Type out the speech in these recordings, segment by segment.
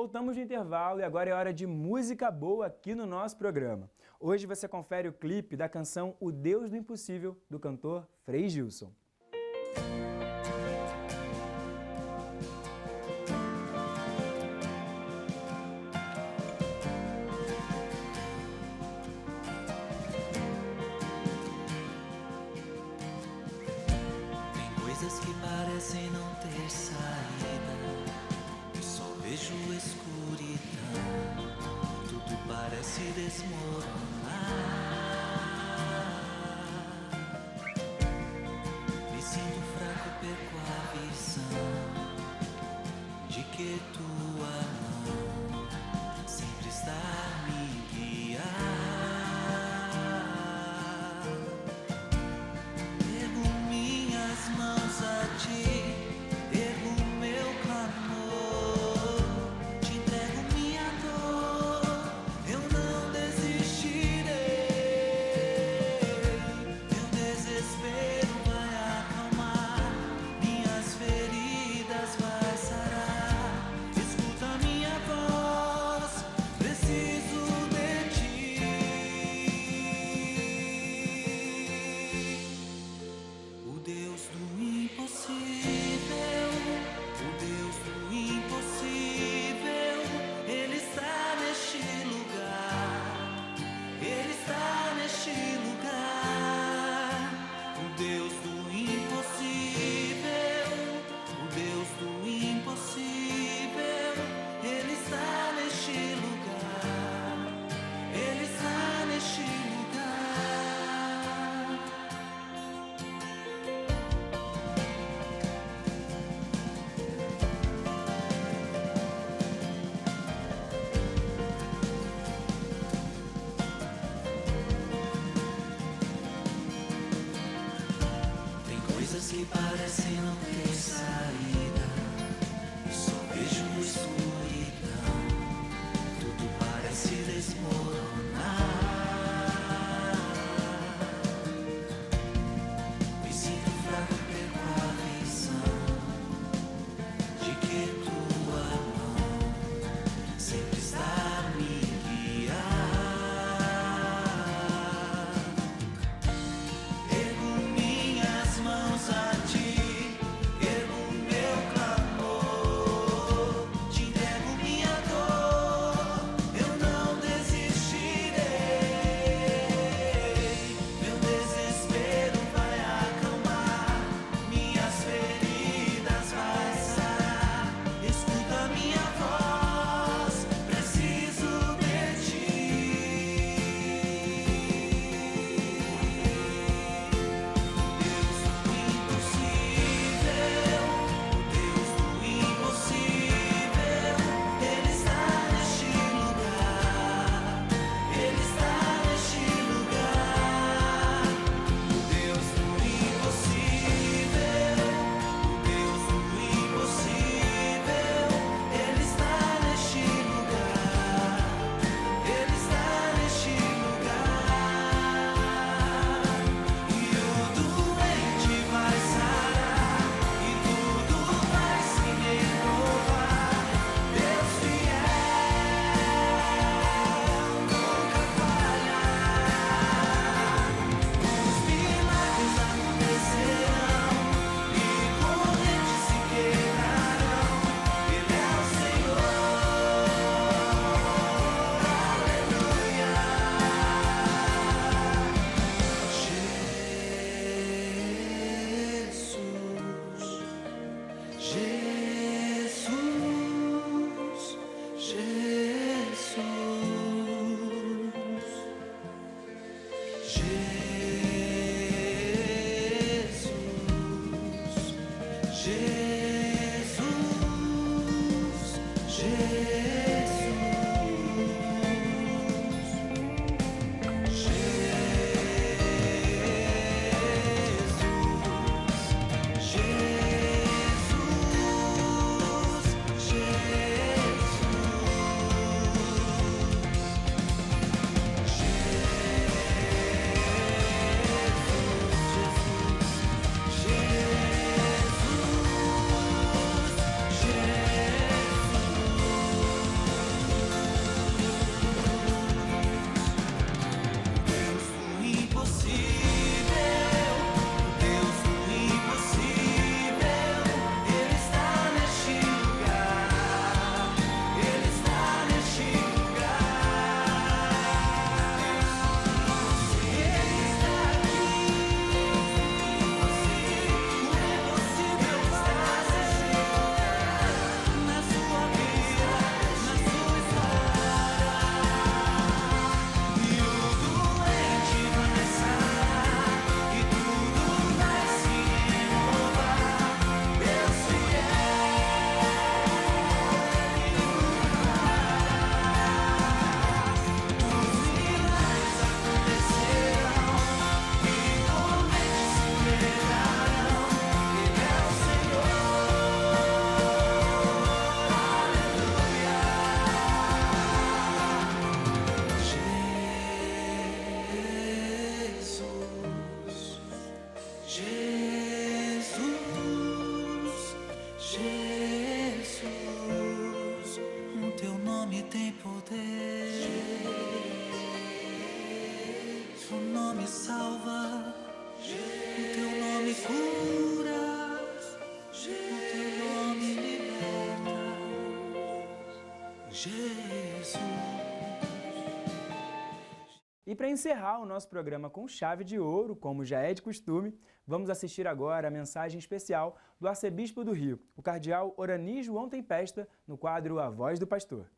voltamos do intervalo e agora é hora de música boa aqui no nosso programa. Hoje você confere o clipe da canção O Deus do Impossível, do cantor Frei Gilson. Tem coisas que parecem não ter saída, eu só vejo escuridão, tudo parece desmoronar. Me sinto fraco, perco a visão de que tua mão sempre está a me guiar. Ergo minhas mãos a ti, ergo meu clamor, te entrego minha dor, eu não desistirei. Meu desespero vai acalmar, minhas feridas vai sarar. Escuta minha voz, preciso de ti. O Deus do impossível, o Deus do impossível, Ele está neste lugar, Ele está neste lugar. O Deus do impossível, o Deus do impossível, Ele está neste lugar, Ele está neste lugar. Tem coisas que parecem não ter saída, só vejo escuridão, tudo parece desmoronar. Me sinto fraco, perco a visão de que tua mão sempre está a me guiar. Ergo minhas mãos a ti, ergo meu clamor, te entrego minha dor, eu não desistirei. Jesus, o teu nome tem poder. O nome salva, o teu nome cura, o teu nome liberta. Jesus. E para encerrar o nosso programa com chave de ouro, como já é de costume, vamos assistir agora a mensagem especial do arcebispo do Rio, o cardeal Orani João Tempesta, no quadro A Voz do Pastor.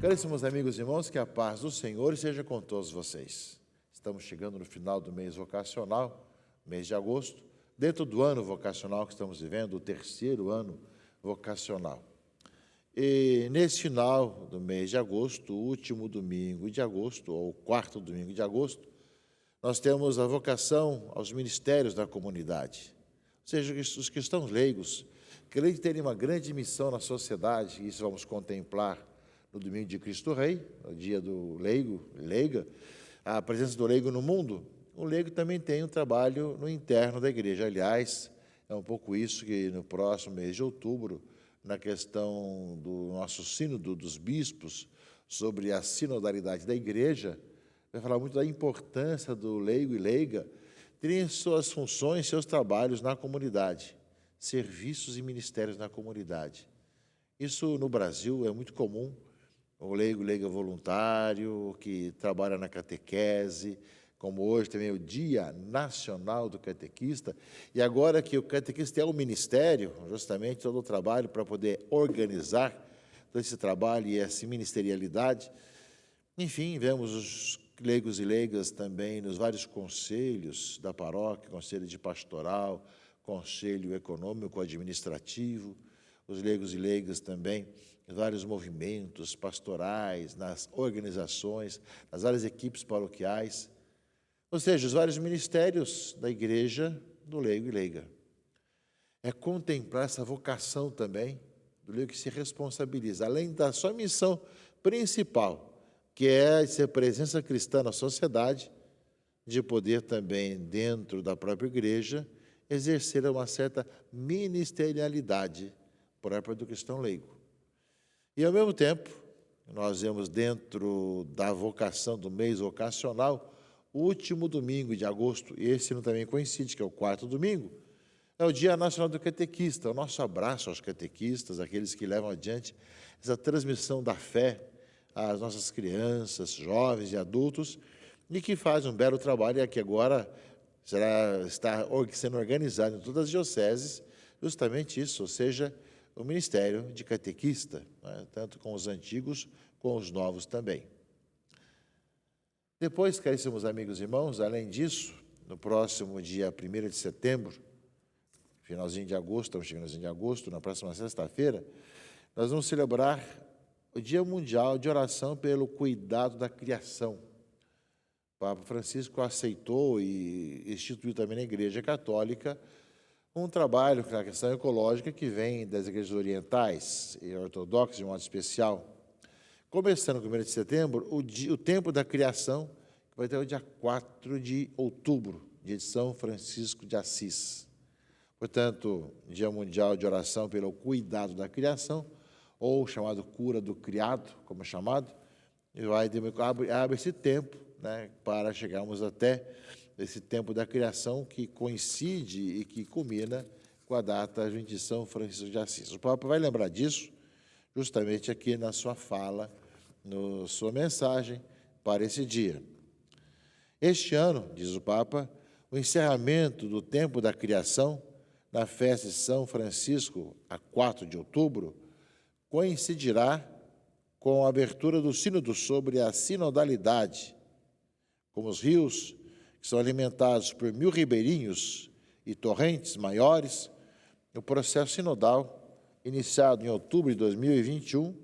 Caríssimos amigos e irmãos, que a paz do Senhor esteja com todos vocês. Estamos chegando no final do mês vocacional, mês de agosto, dentro do ano vocacional que estamos vivendo, o terceiro ano vocacional. E nesse final do mês de agosto, o último domingo de agosto, ou o quarto domingo de agosto, nós temos a vocação aos ministérios da comunidade. Ou seja, os cristãos leigos, que além de terem uma grande missão na sociedade, e isso vamos contemplar no domingo de Cristo Rei, no dia do leigo, leiga, a presença do leigo no mundo, o leigo também tem um trabalho no interno da igreja. Aliás, é um pouco isso que no próximo mês de outubro, na questão do nosso sínodo dos bispos, sobre a sinodalidade da igreja, vai falar muito da importância do leigo e leiga terem suas funções, seus trabalhos na comunidade, serviços e ministérios na comunidade. Isso no Brasil é muito comum. O leigo e leiga voluntário, que trabalha na catequese, como hoje também é o Dia Nacional do Catequista, e agora que o catequista é um ministério, justamente todo o trabalho para poder organizar todo esse trabalho e essa ministerialidade. Enfim, vemos os leigos e leigas também nos vários conselhos da paróquia, conselho de pastoral, conselho econômico, administrativo, os leigos e leigas também em vários movimentos pastorais, nas organizações, nas várias equipes paroquiais, ou seja, os vários ministérios da igreja do leigo e leiga. É contemplar essa vocação também do leigo que se responsabiliza, além da sua missão principal, que é ser presença cristã na sociedade, de poder também, dentro da própria igreja, exercer uma certa ministerialidade própria do cristão leigo. E, ao mesmo tempo, nós vemos dentro da vocação do mês vocacional, o último domingo de agosto, e esse ano também coincide, que é o quarto domingo, é o Dia Nacional do Catequista. O nosso abraço aos catequistas, aqueles que levam adiante essa transmissão da fé às nossas crianças, jovens e adultos, e que fazem um belo trabalho, e que agora está sendo organizado em todas as dioceses, justamente isso, ou seja, o ministério de catequista, né, tanto com os antigos como os novos também. Depois, caríssimos amigos e irmãos, além disso, no próximo dia 1º de setembro, finalzinho de agosto, estamos chegando no finalzinho de agosto, na próxima sexta-feira, nós vamos celebrar o Dia Mundial de Oração pelo Cuidado da Criação. O Papa Francisco aceitou e instituiu também na Igreja Católica um trabalho na questão ecológica que vem das igrejas orientais e ortodoxas de modo especial. Começando no 1º de setembro, o tempo da criação, que vai ter o dia 4 de outubro, dia de São Francisco de Assis. Portanto, Dia Mundial de Oração pelo Cuidado da Criação, ou chamado Cura do Criado, como é chamado, e abre esse tempo, né, para chegarmos até esse tempo da criação que coincide e que culmina com a data de São Francisco de Assis. O Papa vai lembrar disso justamente aqui na sua fala, na sua mensagem para esse dia. Este ano, diz o Papa, o encerramento do tempo da criação, na festa de São Francisco, a 4 de outubro, coincidirá com a abertura do sínodo sobre a sinodalidade, como os rios que são alimentados por 1000 ribeirinhos e torrentes maiores. O processo sinodal, iniciado em outubro de 2021,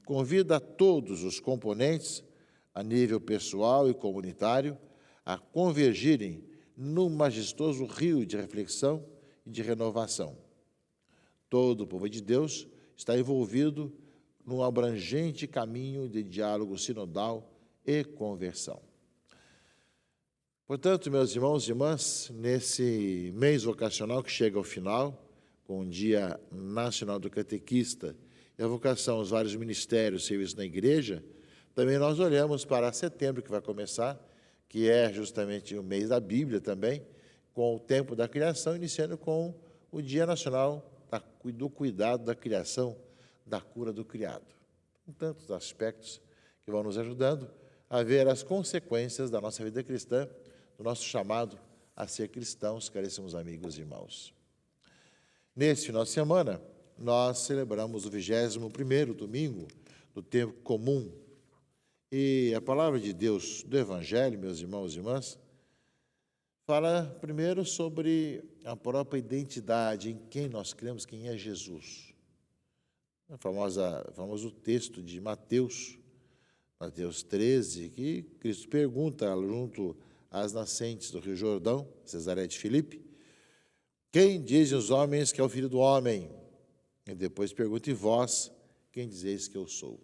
convida a todos os componentes, a nível pessoal e comunitário, a convergirem num majestoso rio de reflexão e de renovação. Todo o povo de Deus está envolvido num abrangente caminho de diálogo sinodal e conversão. Portanto, meus irmãos e irmãs, nesse mês vocacional que chega ao final, com o Dia Nacional do Catequista e a vocação aos vários ministérios, serviços na igreja, também nós olhamos para setembro, que vai começar, que é justamente o mês da Bíblia também, com o tempo da criação, iniciando com o Dia Nacional do Cuidado da Criação, da cura do criado. Com tantos aspectos que vão nos ajudando a ver as consequências da nossa vida cristã, do nosso chamado a ser cristãos, caríssimos amigos e irmãos. Nesse final de semana, nós celebramos o 21º domingo do tempo comum. E a palavra de Deus do Evangelho, meus irmãos e irmãs, fala primeiro sobre a própria identidade, em quem nós cremos, quem é Jesus. O famoso texto de Mateus 13, que Cristo pergunta junto às nascentes do Rio Jordão, Cesareia de Filipe, quem dizem os homens que é o Filho do Homem? E depois pergunta, e vós, quem dizeis que eu sou?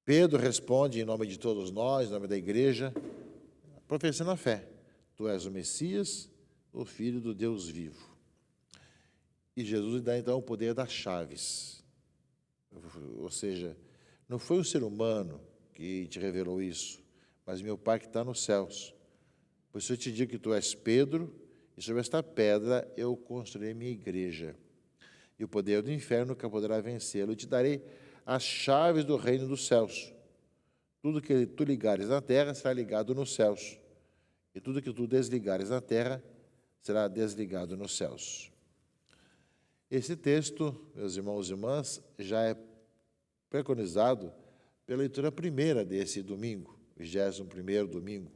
Pedro responde em nome de todos nós, em nome da igreja, professando a fé. Tu és o Messias, o Filho do Deus vivo. E Jesus lhe dá então o poder das chaves. Ou seja, não foi o ser humano que te revelou isso, mas meu Pai que está nos céus. Por isso eu te digo que tu és Pedro, e sobre esta pedra eu construirei minha igreja. E o poder do inferno nunca poderá vencê-lo. Eu te darei as chaves do reino dos céus. Tudo que tu ligares na terra será ligado nos céus. E tudo que tu desligares na terra será desligado nos céus. Esse texto, meus irmãos e irmãs, já é preconizado pela leitura primeira desse domingo, 21º domingo,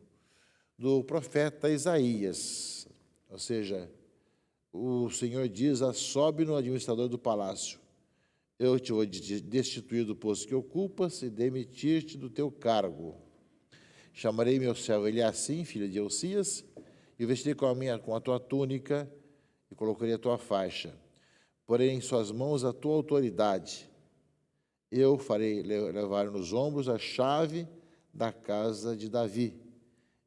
do profeta Isaías. Ou seja, o Senhor diz, sobe no administrador do palácio, eu te vou destituir do posto que ocupas e demitir-te do teu cargo. Chamarei meu servo Eliacim, filho de Elcias, e o vestirei com a tua túnica e colocarei a tua faixa. Porém em suas mãos a tua autoridade. Eu farei levar nos ombros a chave da casa de Davi.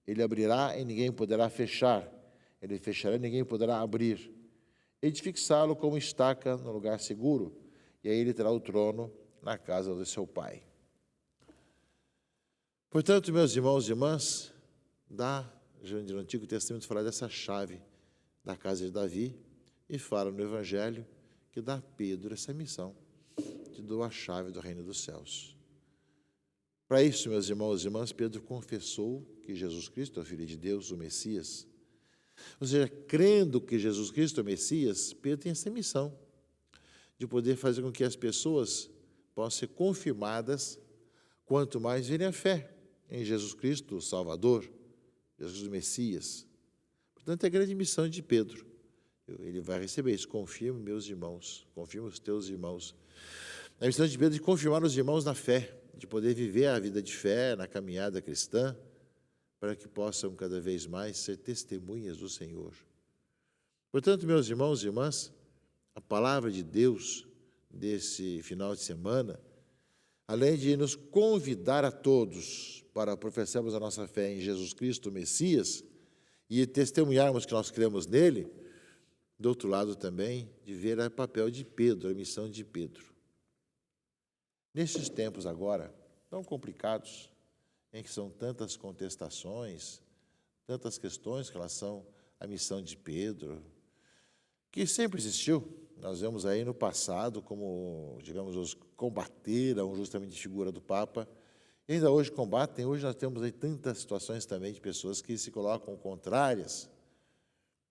Ele abrirá e ninguém poderá fechar. Ele fechará e ninguém poderá abrir. Hei de fixá-lo como estaca no lugar seguro, e aí ele terá o trono na casa do seu pai. Portanto, meus irmãos e irmãs, no Antigo Testamento fala dessa chave da casa de Davi e fala no Evangelho que dá a Pedro essa missão, te dou a chave do reino dos céus. Para isso, meus irmãos e irmãs, Pedro confessou que Jesus Cristo é o Filho de Deus, o Messias. Ou seja, crendo que Jesus Cristo é o Messias, Pedro tem essa missão de poder fazer com que as pessoas possam ser confirmadas, quanto mais virem a fé em Jesus Cristo, o Salvador, Jesus o Messias. Portanto, é a grande missão de Pedro. Ele vai receber isso. Confirme meus irmãos, confirme os teus irmãos. A missão de Pedro é de confirmar os irmãos na fé, de poder viver a vida de fé na caminhada cristã, para que possam cada vez mais ser testemunhas do Senhor. Portanto, meus irmãos e irmãs, a palavra de Deus desse final de semana, além de nos convidar a todos para professarmos a nossa fé em Jesus Cristo, o Messias, e testemunharmos que nós cremos nele, do outro lado também, de ver o papel de Pedro, a missão de Pedro. Nesses tempos agora, tão complicados, em que são tantas contestações, tantas questões em relação à missão de Pedro, que sempre existiu. Nós vemos aí no passado como, digamos, os combateram justamente a figura do Papa, e ainda hoje combatem. Hoje nós temos aí tantas situações também de pessoas que se colocam contrárias.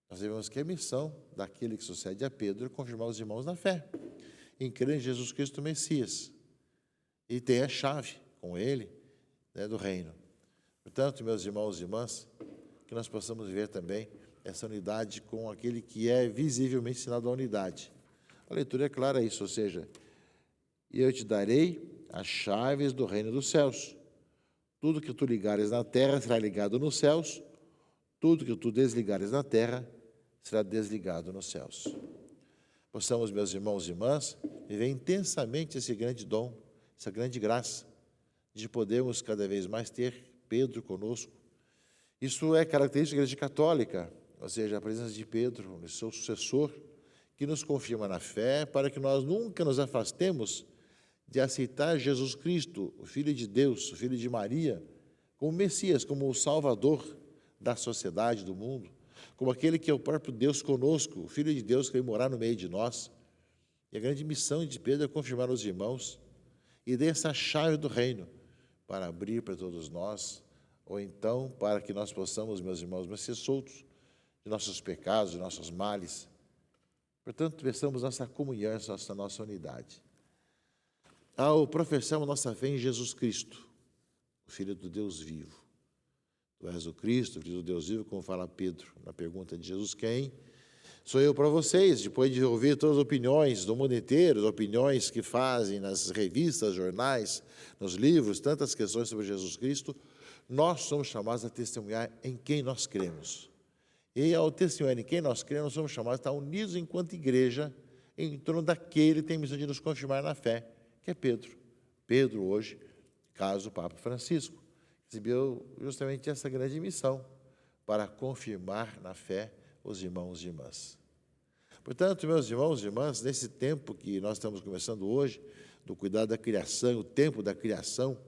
Nós vemos que a missão daquele que sucede a Pedro é confirmar os irmãos na fé, em crer em Jesus Cristo Messias, e ter a chave com ele, né, do reino. Portanto, meus irmãos e irmãs, que nós possamos ver também essa unidade com aquele que é visivelmente sinal da unidade. A leitura é clara isso, ou seja, e eu te darei as chaves do reino dos céus. Tudo que tu ligares na terra será ligado nos céus, tudo que tu desligares na terra será desligado nos céus. Possamos, meus irmãos e irmãs, viver intensamente esse grande dom, essa grande graça, de podermos cada vez mais ter Pedro conosco Isso é característica da Igreja Católica, ou seja, a presença de Pedro, seu sucessor, que nos confirma na fé para que nós nunca nos afastemos de aceitar Jesus Cristo, o Filho de Deus, o Filho de Maria, como Messias, como o Salvador da sociedade, do mundo, como aquele que é o próprio Deus conosco, o Filho de Deus que veio morar no meio de nós. E a grande missão de Pedro é confirmar os irmãos e dar essa chave do reino para abrir para todos nós, ou então para que nós possamos, meus irmãos, ser soltos de nossos pecados, de nossos males. Portanto, peçamos nossa comunhão, nossa unidade. Ao professarmos nossa fé em Jesus Cristo, o Filho do Deus vivo. Tu és o Cristo, o Filho do Deus vivo, como fala Pedro na pergunta de Jesus, quem sou eu para vocês? Depois de ouvir todas as opiniões do mundo inteiro, as opiniões que fazem nas revistas, jornais, nos livros, tantas questões sobre Jesus Cristo, nós somos chamados a testemunhar em quem nós cremos. E ao testemunhar em quem nós cremos, nós somos chamados a estar unidos enquanto igreja em torno daquele que tem a missão de nos confirmar na fé, que é Pedro. Pedro, hoje, caso o Papa Francisco, recebeu justamente essa grande missão para confirmar na fé os irmãos e irmãs. Portanto, meus irmãos e irmãs, nesse tempo que nós estamos começando hoje, do cuidado da criação, o tempo da criação,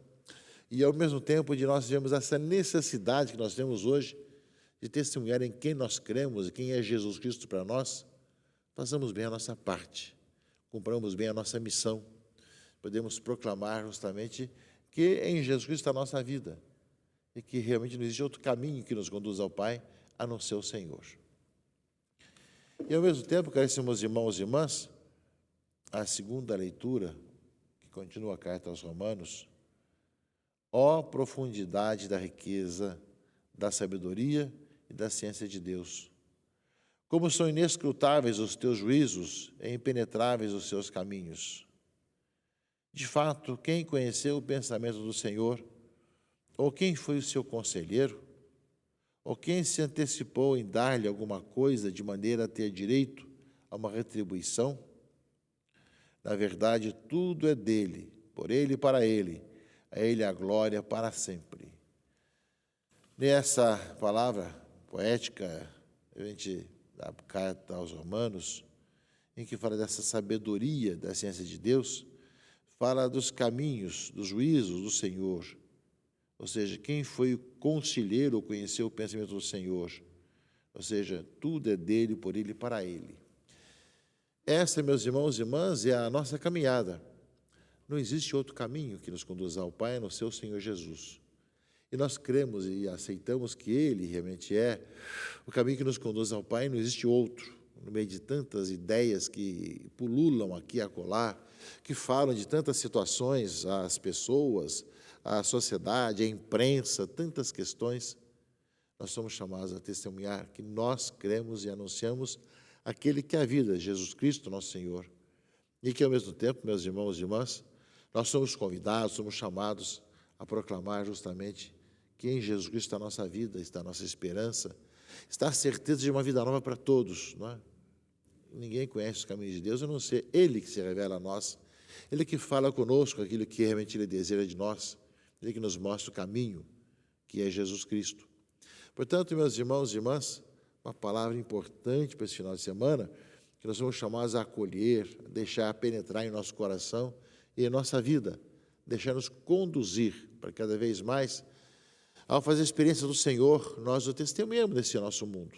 e ao mesmo tempo de nós termos essa necessidade que nós temos hoje de testemunhar em quem nós cremos e quem é Jesus Cristo para nós, façamos bem a nossa parte, cumpramos bem a nossa missão, podemos proclamar justamente que em Jesus Cristo está a nossa vida e que realmente não existe outro caminho que nos conduz ao Pai a não ser o Senhor. E ao mesmo tempo, caríssimos irmãos e irmãs, a segunda leitura, que continua a carta aos Romanos, ó profundidade da riqueza, da sabedoria e da ciência de Deus. Como são inescrutáveis os teus juízos e impenetráveis os seus caminhos. De fato, quem conheceu o pensamento do Senhor, ou quem foi o seu conselheiro, ou quem se antecipou em dar-lhe alguma coisa de maneira a ter direito a uma retribuição? Na verdade, tudo é dele, por ele e para ele, a ele a glória para sempre. Nessa palavra poética, a gente da carta aos Romanos, em que fala dessa sabedoria da ciência de Deus, fala dos caminhos, dos juízos do Senhor. Ou seja, quem foi o conselheiro ou conheceu o pensamento do Senhor? Ou seja, tudo é dele, por ele e para ele. Essa, meus irmãos e irmãs, é a nossa caminhada. Não existe outro caminho que nos conduza ao Pai, a não ser o Senhor Jesus. E nós cremos e aceitamos que Ele realmente é o caminho que nos conduz ao Pai, não existe outro. No meio de tantas ideias que pululam aqui e acolá, que falam de tantas situações, as pessoas, a sociedade, a imprensa, tantas questões, nós somos chamados a testemunhar que nós cremos e anunciamos aquele que é a vida, Jesus Cristo, nosso Senhor. E que, ao mesmo tempo, meus irmãos e irmãs, nós somos convidados, somos chamados a proclamar justamente que em Jesus Cristo está a nossa vida, está a nossa esperança, está a certeza de uma vida nova para todos, não é? Ninguém conhece os caminhos de Deus, a não ser Ele que se revela a nós, Ele que fala conosco aquilo que realmente Ele deseja de nós, Ele que nos mostra o caminho, que é Jesus Cristo. Portanto, meus irmãos e irmãs, uma palavra importante para esse final de semana, que nós somos chamados a acolher, a deixar penetrar em nosso coração e em nossa vida, deixar-nos conduzir para cada vez mais, ao fazer a experiência do Senhor, nós o testemunhamos nesse nosso mundo.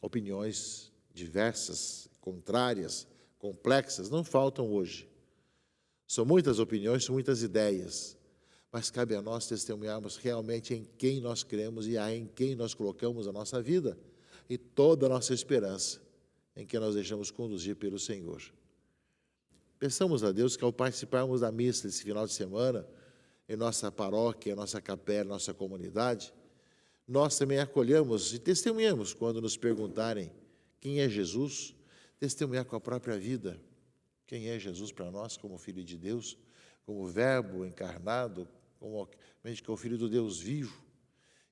Opiniões diversas, contrárias, complexas, não faltam hoje. São muitas opiniões, são muitas ideias, mas cabe a nós testemunharmos realmente em quem nós cremos e em quem nós colocamos a nossa vida e toda a nossa esperança, em que nós deixamos conduzir pelo Senhor. Pensamos a Deus que ao participarmos da missa desse final de semana, em nossa paróquia, em nossa capela, em nossa comunidade, nós também acolhemos e testemunhamos quando nos perguntarem quem é Jesus, testemunhar com a própria vida quem é Jesus para nós como Filho de Deus, como Verbo encarnado, como que é o Filho do Deus vivo,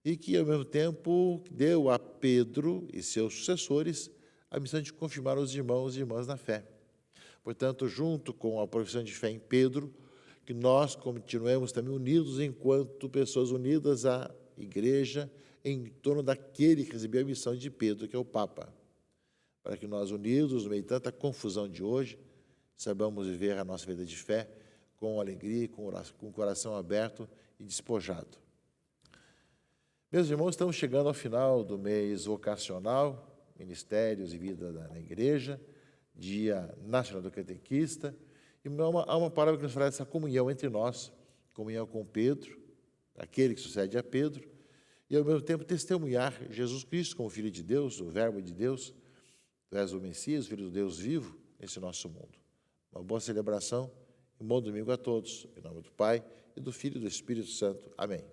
e que, ao mesmo tempo, deu a Pedro e seus sucessores a missão de confirmar os irmãos e irmãs na fé. Portanto, junto com a profissão de fé em Pedro, que nós continuemos também unidos enquanto pessoas unidas à igreja, em torno daquele que recebeu a missão de Pedro, que é o Papa, para que nós, unidos no meio de tanta confusão de hoje, saibamos viver a nossa vida de fé com alegria, com o coração aberto e despojado. Meus irmãos, estamos chegando ao final do mês vocacional, Ministérios e Vida na Igreja, Dia Nacional do Catequista, e há uma palavra que nos fala dessa comunhão entre nós, comunhão com Pedro, aquele que sucede a Pedro, e ao mesmo tempo testemunhar Jesus Cristo como Filho de Deus, o Verbo de Deus, tu és o Messias, o Filho do Deus vivo, nesse nosso mundo. Uma boa celebração, um bom domingo a todos, em nome do Pai, e do Filho e do Espírito Santo. Amém.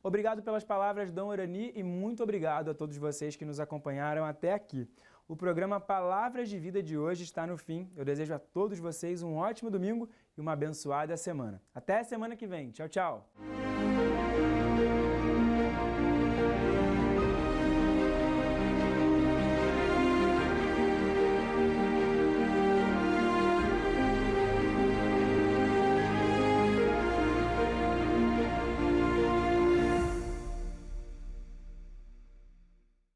Obrigado pelas palavras, Dom Orani, e muito obrigado a todos vocês que nos acompanharam até aqui. O programa Palavras de Vida de hoje está no fim. Eu desejo a todos vocês um ótimo domingo e uma abençoada semana. Até a semana que vem. Tchau, tchau!